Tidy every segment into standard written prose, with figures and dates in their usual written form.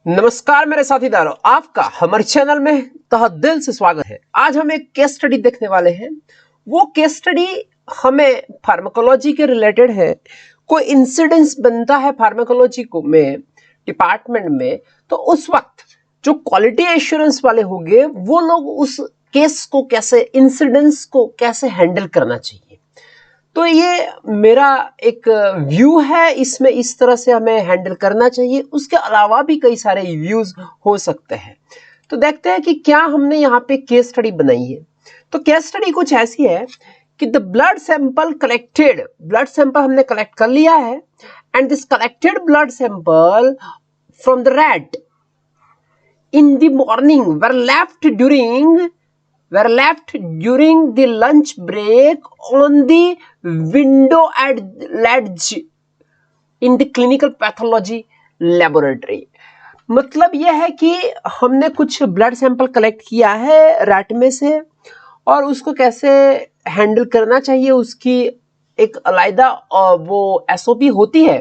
नमस्कार मेरे साथीदारों, आपका हमारे चैनल में तहे दिल से स्वागत है। आज हम एक केस स्टडी देखने वाले हैं। वो केस स्टडी हमें फार्माकोलॉजी के रिलेटेड है। कोई इंसिडेंस बनता है फार्माकोलॉजी को में डिपार्टमेंट में, तो उस वक्त जो क्वालिटी एश्योरेंस वाले होंगे वो लोग उस केस को कैसे, इंसिडेंस को कैसे हैंडल करना चाहिए। तो ये मेरा एक व्यू है, इसमें इस तरह से हमें हैंडल करना चाहिए। उसके अलावा भी कई सारे व्यूज हो सकते हैं। तो देखते हैं कि क्या हमने यहाँ पे केस स्टडी बनाई है। तो केस स्टडी कुछ ऐसी है कि the blood sample collected, blood sample हमने कलेक्ट कर लिया है, and this collected blood sample from the rat in the morning were left during the lunch break on the window ledge in the clinical pathology laboratory। मतलब यह है कि हमने कुछ ब्लड सैंपल कलेक्ट किया है रैट में से, और उसको कैसे हैंडल करना चाहिए उसकी एक अलग वो एसओपी होती है।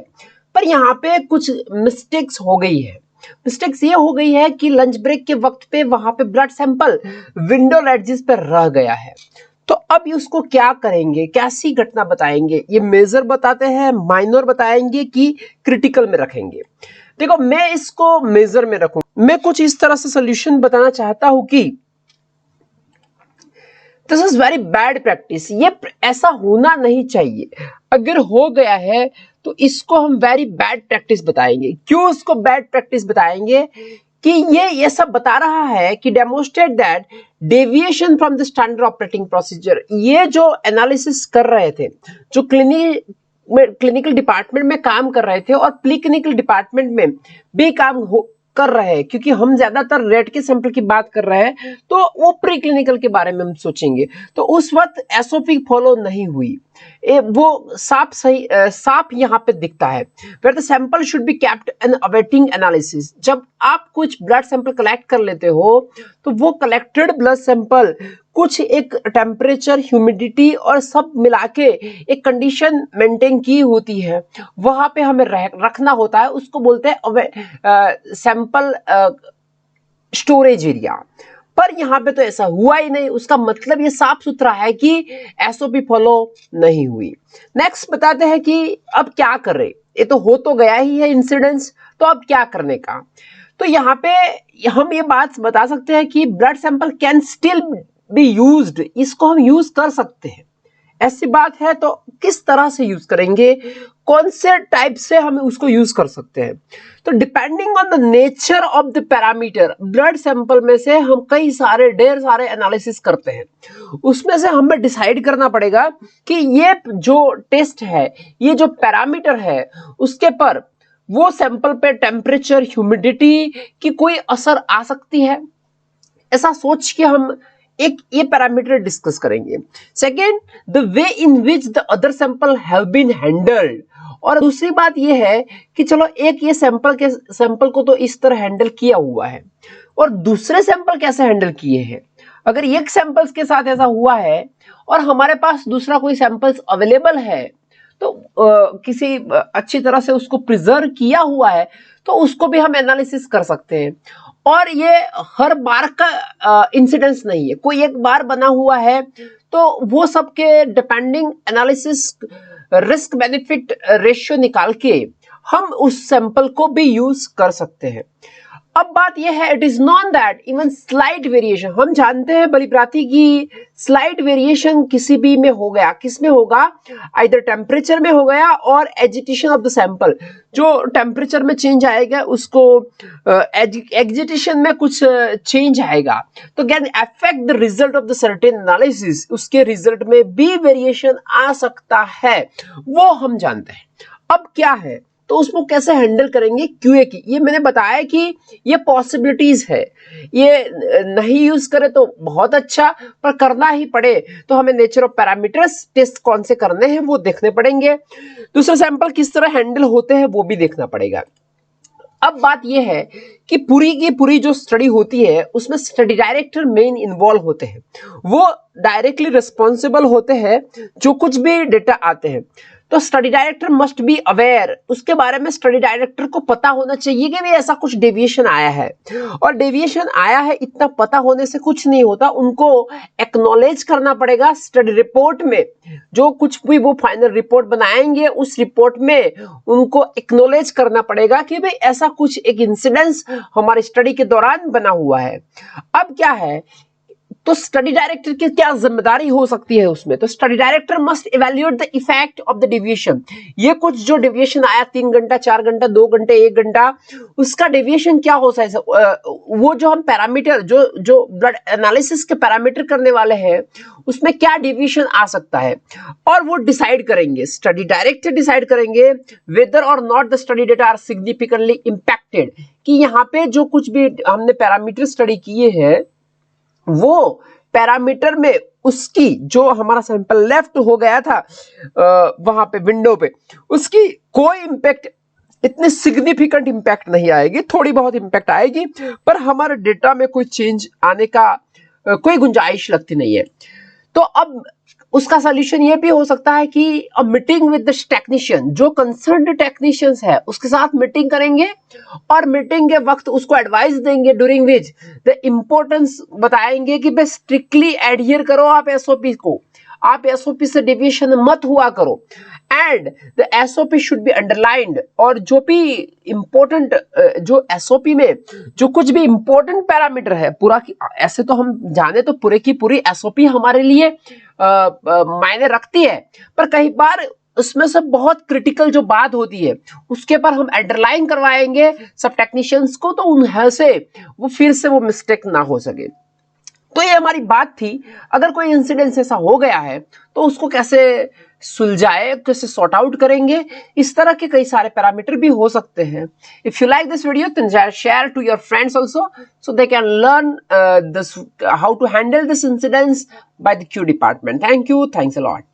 पर यहाँ पे कुछ मिस्टेक्स हो गई है। मिस्टेक्स ये हो गई है कि लंच ब्रेक के वक्त पे वहां पे ब्लड सैंपल विंडो लेड्जेस पे रह गया है। तो अब उसको क्या करेंगे, कैसी घटना बताएंगे, ये मेजर बताते हैं, माइनर बताएंगे कि क्रिटिकल में रखेंगे। देखो, मैं इसको मेजर में रखूं। मैं कुछ इस तरह से सोल्यूशन बताना चाहता हूं कि this is very bad practice. ये ऐसा होना नहीं चाहिए। अगर हो गया है तो इसको हम वेरी बैड प्रैक्टिस बताएंगे। क्यों उसको बैड प्रैक्टिस बताएंगे? कि ये सब बता रहा है कि demonstrate that deviation from the standard operating procedure. ये जो एनालिसिस कर रहे थे, जो क्लिनिकल डिपार्टमेंट में काम कर रहे थे और प्री क्लिनिकल डिपार्टमेंट में भी काम कर रहे हैं, क्योंकि हम ज्यादातर रेट के सैंपल की बात कर रहे हैं, तो वो प्री क्लिनिकल के बारे में हम सोचेंगे। तो उस वक्त एसओपी फॉलो नहीं हुई। वो साफ यहाँ पे दिखता है। where the sample should be kept and awaiting analysis। जब आप कुछ ब्लड सैंपल कलेक्ट कर लेते हो तो वो कलेक्टेड ब्लड सैंपल कुछ एक टेम्परेचर, ह्यूमिडिटी और सब मिला के एक कंडीशन मेंटेन की होती है, वहां पे हमें रखना होता है। उसको बोलते हैं सैंपल स्टोरेज एरिया। पर यहाँ पे तो ऐसा हुआ ही नहीं। उसका मतलब ये साफ सुथरा है कि एसओपी फॉलो नहीं हुई। नेक्स्ट बताते हैं कि अब क्या करें। ये तो हो तो गया ही है इंसिडेंस, तो अब क्या करने का। तो यहाँ पे हम ये बात बता सकते हैं कि blood sample can still be used. इसको हम यूज कर सकते हैं। ऐसी बात है तो किस तरह से यूज करेंगे, कौन से टाइप से हम उसको यूज कर सकते हैं। तो depending on the nature of the parameter, blood sample में से हम ढेर सारे एनालिसिस करते हैं। उसमें से हमें डिसाइड करना पड़ेगा कि ये जो टेस्ट है, ये जो पैरामीटर है, उसके पर वो सैंपल पे टेम्परेचर, ह्यूमिडिटी की कोई असर आ सकती है। ऐसा सोच के हम एक ये पैरामीटर डिस्कस करेंगे। Second, the way in which the other sample have been handled. और दूसरी बात ये है कि चलो एक ये सैंपल को तो इस तरह हैंडल किया हुआ है, और दूसरे सैंपल कैसे हैंडल किए हैं। अगर एक सैंपल्स के साथ ऐसा हुआ है और हमारे पास दूसरा कोई सैंपल्स अवेलेबल है, तो किसी अच्छी तरह से उसको प्रिजर्व किया हुआ है, तो उसको भी हम एनालिसिस कर सकते हैं। और ये हर बार का इंसिडेंस नहीं है। कोई एक बार बना हुआ है तो वो सबके depending analysis, risk benefit ratio निकाल के हम उस सैंपल को भी यूज कर सकते हैं। अब बात यह है, it is non that even slight variation, हम जानते हैं भलीभांति की स्लाइट वेरिएशन किसी भी में हो गया, किस में होगा, आइदर टेम्परेचर में हो गया और एजिटेशन ऑफ द सैंपल। जो टेम्परेचर में चेंज आएगा उसको एजिटेशन में कुछ चेंज आएगा, तो can affect the result of the certain analysis. उसके रिजल्ट में भी वेरिएशन आ सकता है, वो हम जानते हैं। अब क्या है, तो उसको कैसे हैंडल करेंगे क्यूए की। ये मैंने बताया कि ये पॉसिबिलिटीज है। ये नहीं यूज करे तो बहुत अच्छा, पर करना ही पड़े तो हमें नेचर ऑफ पैरामीटर्स टेस्ट कौन से करने हैं वो देखने पड़ेंगे। दूसरे सैंपल किस तरह हैंडल होते हैं वो भी देखना पड़ेगा। अब बात यह है कि पूरी की पूरी जो स्टडी होती है उसमें स्टडी डायरेक्टर मेन इन्वॉल्व होते हैं। वो डायरेक्टली रिस्पॉन्सिबल होते हैं जो कुछ भी डेटा आते हैं। तो study director must be aware, उसके बारे में स्टडी डायरेक्टर को पता होना चाहिए कि भाई ऐसा कुछ डेविएशन आया है, और डेविएशन आया है इतना पता होने से कुछ नहीं होता, उनको एक्नॉलेज करना पड़ेगा। स्टडी रिपोर्ट में जो कुछ भी वो फाइनल रिपोर्ट बनाएंगे उस रिपोर्ट में उनको एक्नॉलेज करना पड़ेगा कि भाई ऐसा कुछ एक इंसिडेंस हमारी स्टडी के दौरान बना हुआ है। अब क्या है, तो स्टडी डायरेक्टर की क्या जिम्मेदारी हो सकती है उसमें, तो study director must evaluate the effect of the deviation. ये कुछ जो डेविएशन आया 3 घंटा 4 घंटा 2 घंटे 1 घंटा, उसका डेविएशन क्या हो सकता है, वो जो हम पैरामीटर जो ब्लड एनालिसिस के पैरामीटर करने वाले हैं उसमें क्या डेविएशन आ सकता है, और वो डिसाइड करेंगे, स्टडी डायरेक्टर डिसाइड करेंगे whether or not the study data are significantly impacted, कि यहाँ पे जो कुछ भी हमने पैरामीटर स्टडी किए हैं वो पैरामीटर में उसकी जो हमारा सैंपल लेफ्ट हो गया था वहां पे विंडो पे, उसकी कोई इंपैक्ट, इतने सिग्निफिकेंट इंपैक्ट नहीं आएगी, थोड़ी बहुत इंपैक्ट आएगी, पर हमारे डेटा में कोई चेंज आने का कोई गुंजाइश लगती नहीं है। तो अब उसका सॉल्यूशन ये भी हो सकता है कि a meeting with the technician, जो कंसर्न्ड टेक्नीशियंस है उसके साथ मीटिंग करेंगे और मीटिंग के वक्त उसको एडवाइस देंगे, ड्यूरिंग विच द इम्पोर्टेंस बताएंगे कि भाई स्ट्रिक्टली एडहियर करो आप एसओपी को, आप एसओपी से डेविएशन मत हुआ करो, and the SOP should be underlined, और जो भी इंपॉर्टेंट जो एसओपी में जो कुछ भी इंपॉर्टेंट पैरामीटर है पूरा की, ऐसे तो हम जाने तो पूरे की पूरी एसओपी हमारे लिए मायने रखती है, पर कई बार उसमें से बहुत क्रिटिकल जो बात होती है उसके पर हम अंडरलाइन करवाएंगे सब टेक्नीशियंस को, तो उनसे से वो फिर से वो मिस्टेक ना हो सके। तो ये हमारी बात थी, अगर कोई इंसिडेंस ऐसा हो गया है तो उसको कैसे सुलझाए, कैसे सॉर्ट आउट करेंगे, इस तरह के कई सारे पैरामीटर भी हो सकते हैं। If you like this video then share to your friends also so they can learn this how to handle this incidents by the Q department. Thank you, thanks a lot.